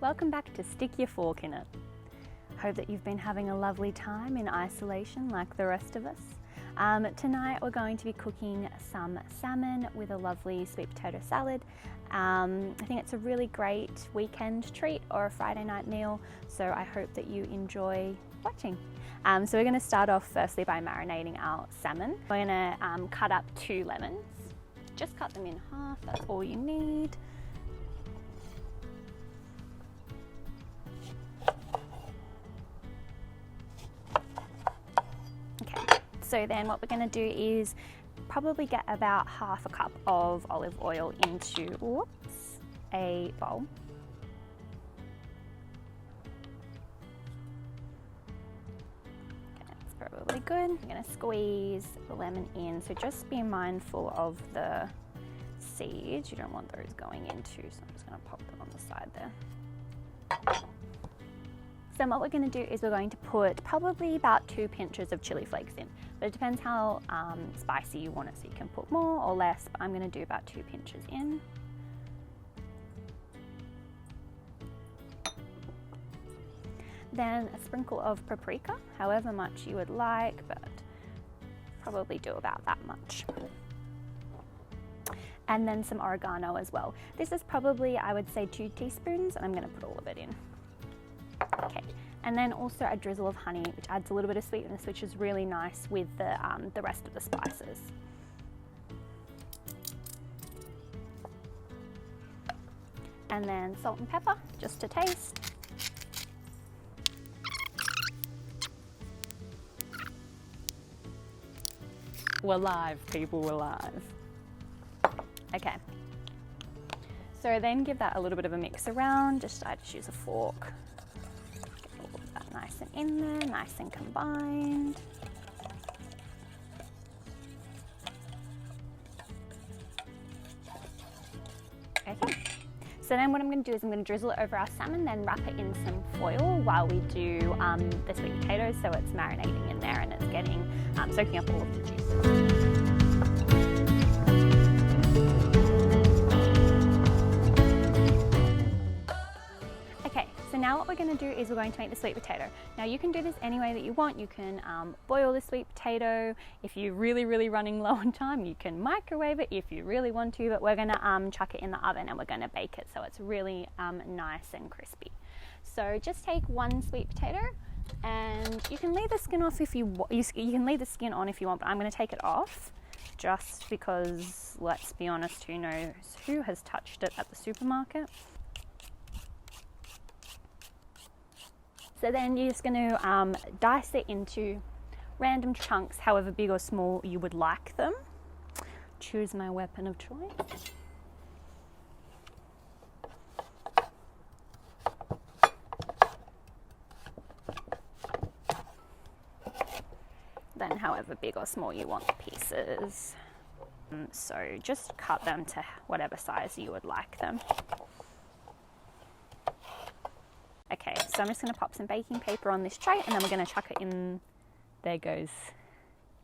Welcome back to Stick Your Fork in It. Hope that you've been having a lovely time in isolation like the rest of us. Tonight we're going to be cooking some salmon with a lovely sweet potato salad. I think it's a really great weekend treat or a Friday night meal, so I hope that you enjoy watching. So we're going to start off firstly by marinating our salmon. We're going to cut up 2 lemons. Just cut them in half, that's all you need. So then what we're going to do is probably get about half a cup of olive oil into a bowl. Okay, that's probably good. I'm going to squeeze the lemon in, so just be mindful of the seeds. You don't want those going into, so I'm just going to pop them on the side there. So what we're going to do is we're going to put probably about 2 pinches of chili flakes in. But it depends how spicy you want it, so you can put more or less, but I'm going to do about 2 pinches in. Then a sprinkle of paprika, however much you would like, but probably do about that much. And then some oregano as well. This is probably, I would say, 2 teaspoons, and I'm going to put all of it in. Okay, and then also a drizzle of honey, which adds a little bit of sweetness, which is really nice with the rest of the spices. And then salt and pepper, just to taste. We're live, people, we're live. Okay, so then give that a little bit of a mix around. I just use a fork. Nice and in there, nice and combined. Okay, so then what I'm going to do is I'm going to drizzle it over our salmon, then wrap it in some foil while we do the sweet potatoes, so it's marinating in there and it's getting soaking up all of the juices. So now what we're going to do is we're going to make the sweet potato. Now you can do this any way that you want. You can boil the sweet potato. If you're really running low on time, you can microwave it if you really want to, but we're going to chuck it in the oven and we're going to bake it so it's really nice and crispy. So just take 1 sweet potato, and you can leave the skin off if you can leave the skin on if you want, but I'm going to take it off just because, let's be honest, who knows who has touched it at the supermarket. So then you're just going to dice it into random chunks, however big or small you would like them. Choose my weapon of choice. Then however big or small you want the pieces. So just cut them to whatever size you would like them. Okay, so I'm just going to pop some baking paper on this tray, and then we're going to chuck it in. There goes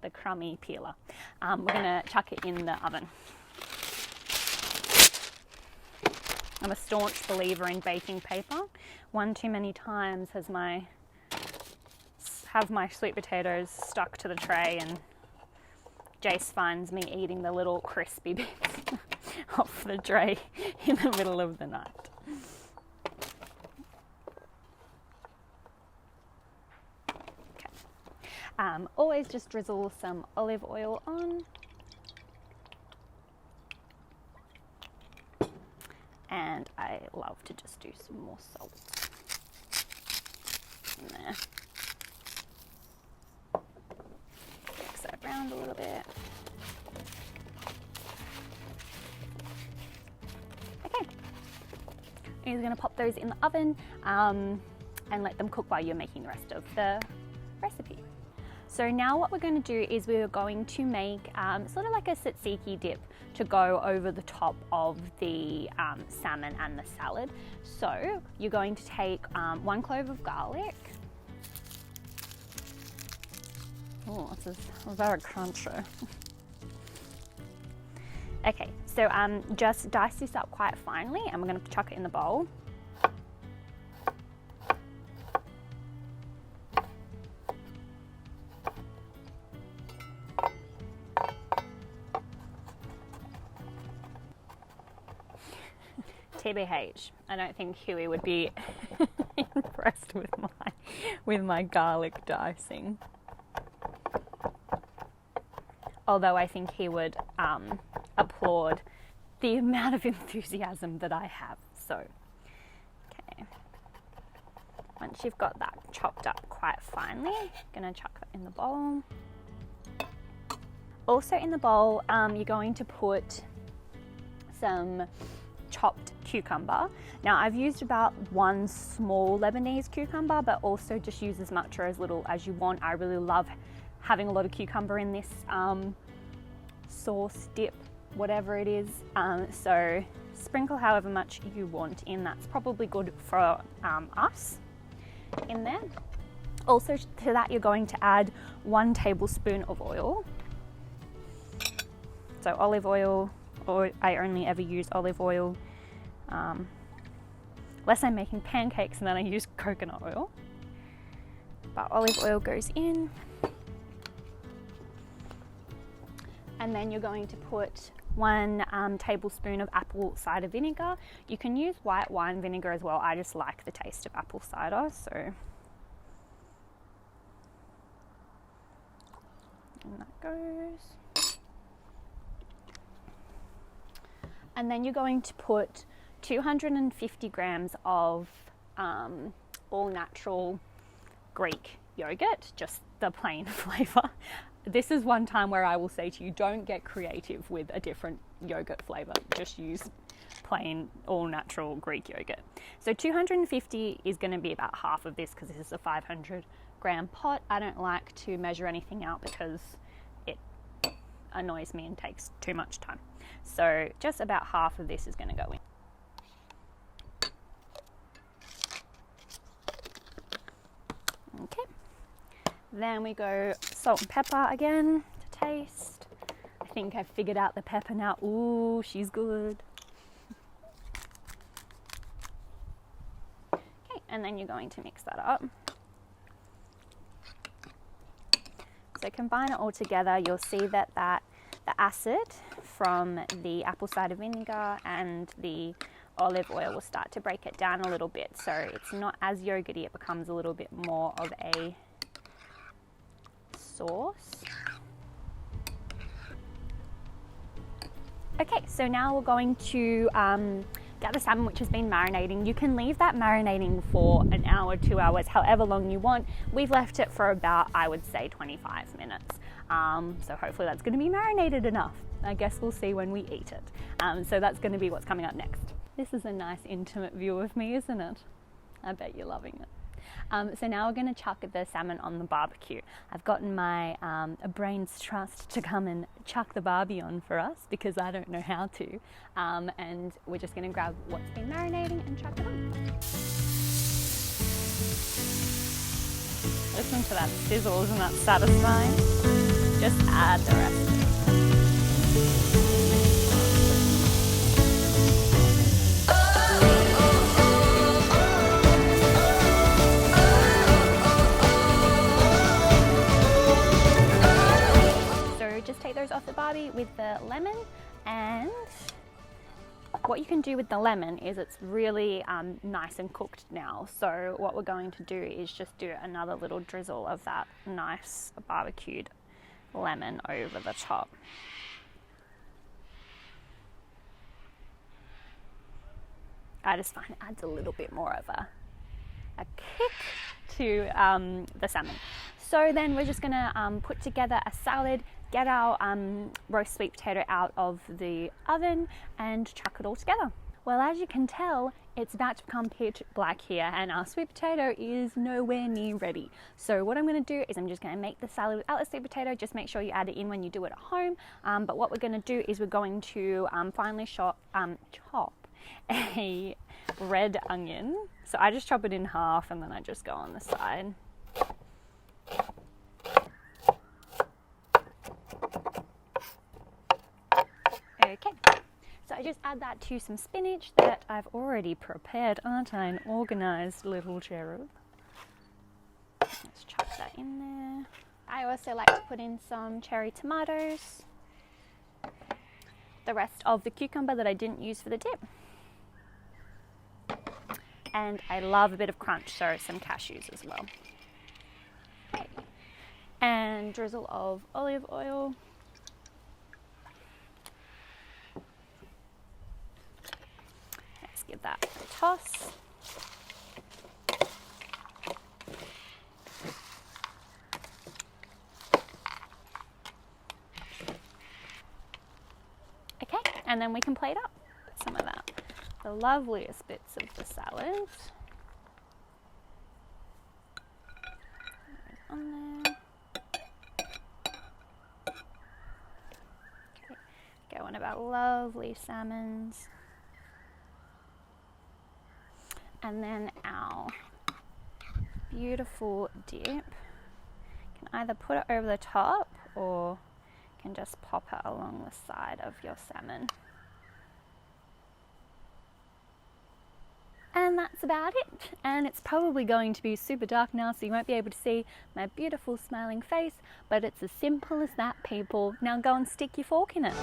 the crummy peeler. We're going to chuck it in the oven. I'm a staunch believer in baking paper. One too many times have my sweet potatoes stuck to the tray, and Jace finds me eating the little crispy bits off the tray in the middle of the night. Always just drizzle some olive oil on. And I love to just do some more salt in there. Mix that around a little bit. Okay. You're going to pop those in the oven and let them cook while you're making the rest of the recipe. So now what we're going to do is we're going to make sort of like a tzatziki dip to go over the top of the salmon and the salad. So you're going to take 1 clove of garlic. Oh, this is very crunchy. Okay, so just dice this up quite finely, and we're going to chuck it in the bowl. TBH, I don't think Huey would be impressed with my garlic dicing. Although I think he would applaud the amount of enthusiasm that I have. So, okay. Once you've got that chopped up quite finely, I'm going to chuck that in the bowl. Also in the bowl, you're going to put some chopped cucumber. Now I've used about one small Lebanese cucumber, but also just use as much or as little as you want. I really love having a lot of cucumber in this sauce, dip, whatever it is. So sprinkle however much you want in. That's probably good for us in there. Also to that, you're going to add 1 tablespoon of oil. So olive oil, or I only ever use olive oil, unless I'm making pancakes and then I use coconut oil. But olive oil goes in. And then you're going to put 1 tablespoon of apple cider vinegar. You can use white wine vinegar as well. I just like the taste of apple cider, so. And that goes. And then you're going to put 250 grams of all natural Greek yogurt, just the plain flavour. This is one time where I will say to you, don't get creative with a different yogurt flavour. Just use plain all natural Greek yogurt. So 250 is going to be about half of this because this is a 500 gram pot. I don't like to measure anything out because it annoys me and takes too much time. So just about half of this is going to go in. Okay. Then we go salt and pepper again to taste. I think I've figured out the pepper now. Ooh, she's good. Okay, and then you're going to mix that up. So combine it all together. You'll see that the acid from the apple cider vinegar and the olive oil will start to break it down a little bit. So it's not as yogurty, it becomes a little bit more of a sauce. Okay, so now we're going to get the salmon, which has been marinating. You can leave that marinating for an hour, 2 hours, however long you want. We've left it for about, I would say, 25 minutes. So hopefully that's going to be marinated enough. I guess we'll see when we eat it. So that's going to be what's coming up next. This is a nice intimate view of me, isn't it? I bet you're loving it. So now we're going to chuck the salmon on the barbecue. I've gotten my brain's trust to come and chuck the barbie on for us because I don't know how to. And we're just going to grab what's been marinating and chuck it on. Listen to that sizzle, isn't that satisfying? Just add the rest of it. Just take those off the barbie with the lemon, and what you can do with the lemon is it's really nice and cooked now. So what we're going to do is just do another little drizzle of that nice barbecued lemon over the top. I just find it adds a little bit more of a kick to the salmon. So then we're just going to put together a salad, get our roast sweet potato out of the oven and chuck it all together. Well, as you can tell, it's about to become pitch black here and our sweet potato is nowhere near ready. So what I'm going to do is I'm just going to make the salad without the sweet potato. Just make sure you add it in when you do it at home. But what we're going to do is we're going to finally chop a red onion. So I just chop it in half and then I just go on the side. Okay, so I just add that to some spinach that I've already prepared. Aren't I an organised little cherub? Let's chuck that in there. I also like to put in some cherry tomatoes, the rest of the cucumber that I didn't use for the dip. And I love a bit of crunch, so some cashews as well. And drizzle of olive oil. Let's give that a toss. Okay, and then we can plate up some of that. The loveliest bits of the salad. On there. Okay, go on our lovely salmons. And then our beautiful dip. You can either put it over the top or you can just pop it along the side of your salmon. And that's about it. And it's probably going to be super dark now, so you won't be able to see my beautiful smiling face, but it's as simple as that, people. Now go and stick your fork in it.